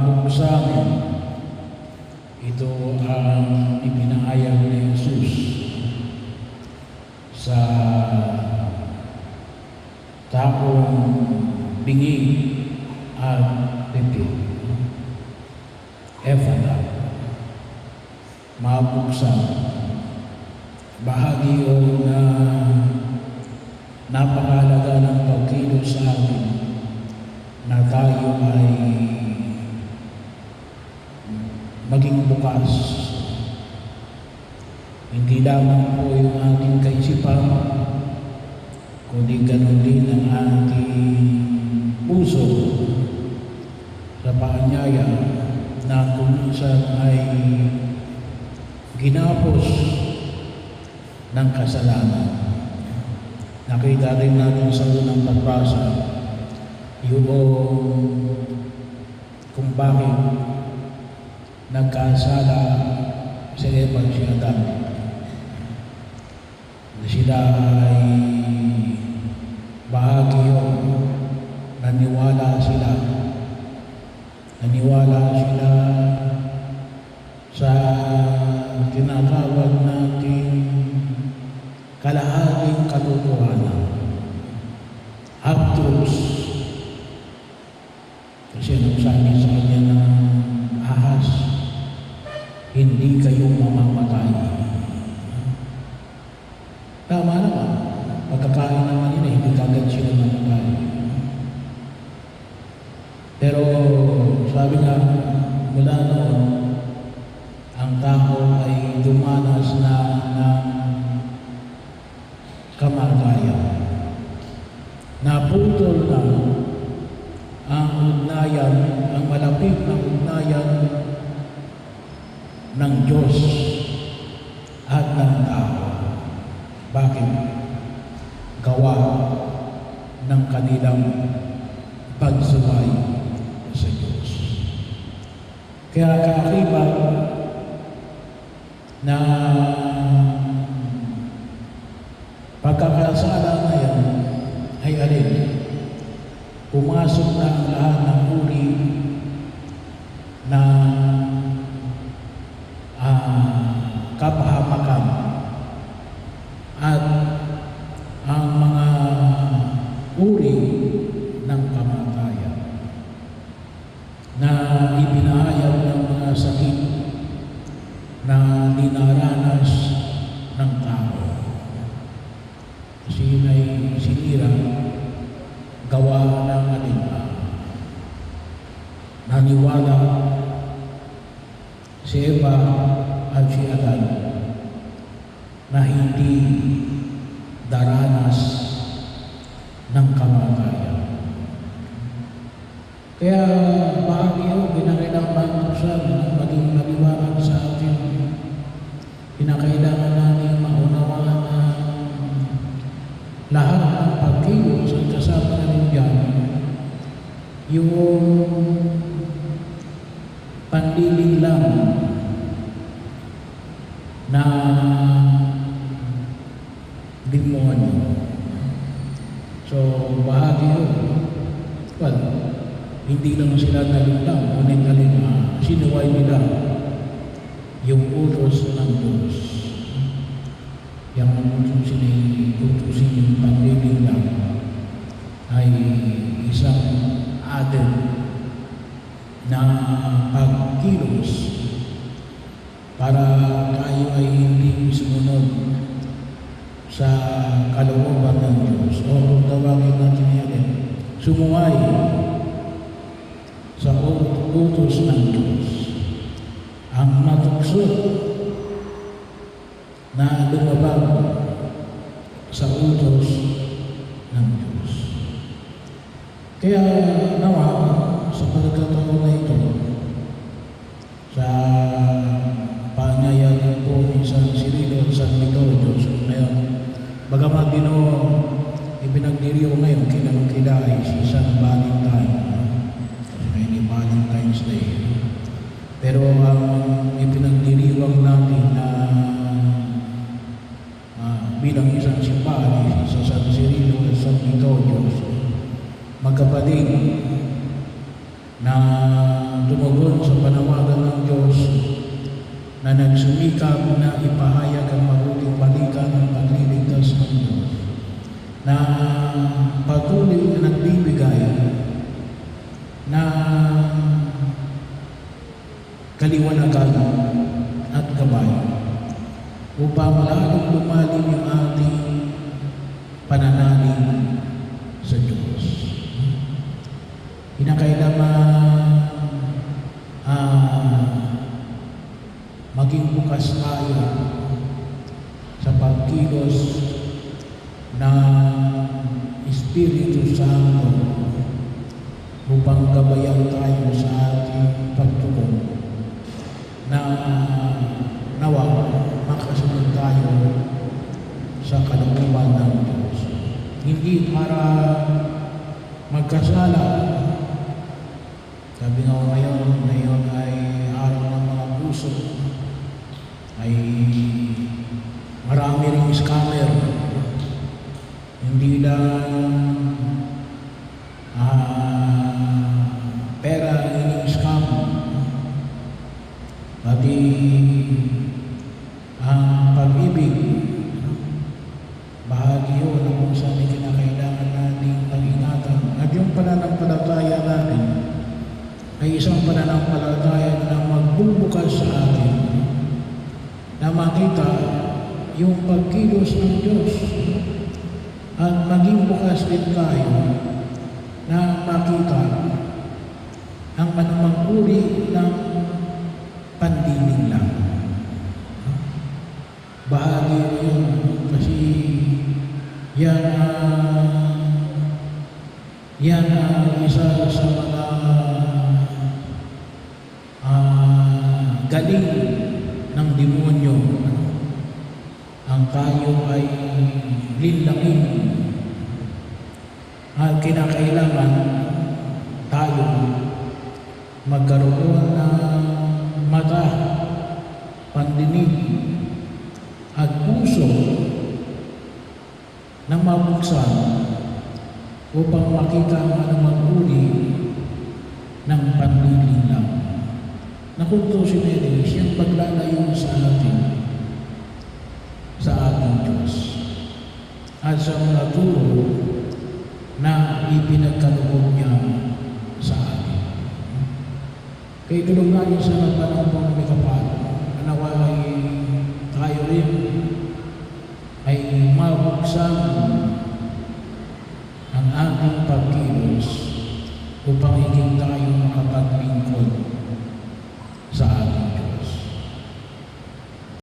mabuksan ito ang ipinahayag ni Jesus sa taong bingi at pipig. Ephata, mabuksan. Bahagi o na napakahalaga ng pagkilos sa atin na tayo ay maging bukas. Hindi lamang po yung ating kaisipan, kundi ganun din ang ating puso sa paanyaya na kung minsan ay ginapos ng kasalanan. Nakita rin natin sa unang pagbasa yung kung bakit nagkasala si Eva at si Adan. Sila ay bahagi yun. Naniwala sila sa tinatawag natin kalahating katotohanan, half-truths. Kasi anong sabi sa kanya ng ahas, hindi kayo mamamatay. Tama naman, pagkakain naman nila, hindi kagad sila mamatay. Pero sabi nga, mula noon, ang tao ay dumanas na ng kamatayan. Naputol na ang ugnayan, ang malapit na ugnayan ng Diyos at ng tao. Bakit? Gawa ng kanilang pagsuway sa Diyos. Kaya kaakibat na pagkakasala na yan ay alin? Pumasok na ang lahat ng uri na kapahamakan at ang mga uri ng kamatayan na ipinahayag ng mga sakit na dinaranas ng tao. Kasi yun ay sinira, gawa ng naniwala si Eva at si Adan na hindi daranas ng kamatayan. Kaya bahagi yun, pinakailangan sa maging maliwanag sa atin. Pinakailangan namin maunawaan na lahat ng pagkilos at kasama na rin dyan yung pandiling lang na demonyo. So, bahagi yun. Well, hindi lang sila nalutang, ngunit sinuway nila yung utos ng Diyos. Yang utusin yung pandiling lang ay isang added na pagkilos para tayo ay hindi sumunod sa kalooban ng Diyos. O kung tawagin natin yan, sumuway sa utos ng Diyos. Ang matukso na lumabag sa utos ng Diyos. Kaya nawa, sa pagkataon na ito, sa paanyayan po ni San Cirilo at San Metodio ngayon, bagamat ibinagdiriyo ngayon kinamukilay si San Valentine, kasi may Valentine's Day. Pero ang ipinagdiriwang natin na bilang isang simbahan sa San Cirilo at San Metodio, magkapatid na tumugon sikap na ipahayag ang mabuting balita ng pagliligtas ng Diyos, na patuloy na nagbibigay ng kaliwanagan at gabay upang lalong lumalim yung ating pananalig sa Diyos. Kinakailangan maging bukas tayo sa pagkilos ng Espiritu Santo upang gabayan tayo sa ating pagtugon na nawa makasunod tayo sa kalooban ng Diyos. Hindi para magkasala. Sabi nga ngayon ay araw ng mga puso, ay marami ring scammer. Hindi lang pera ini-scam, pati ang pag-ibig, bahagi yun na kung saan kinakailangan natin pag-ingatan. At yung pananampalataya natin ay isang pananampalataya na magbubukas sa atin na makita yung pagkilos ng Diyos at maging bukas din tayo na makita ang anumang uri ng pandinig lang. Bahagi yun kasi yan ang isa sa mga galing ng demonyo. Ang tayo ay linlangin at kinakailangan tayo magkaroon ng mata, pandinig at puso na mabuksan upang makita ang anumang uri ng panlilinlang. Na kung ito si Mary, siyang paglalayo sa ating Diyos at sa mga turo na ipinagkaloob niya sa atin. Kaya tulong natin sa panahon may kapalo, nawa ay tayo rin ay mabuksan ang ating pagkilos upang higing tayo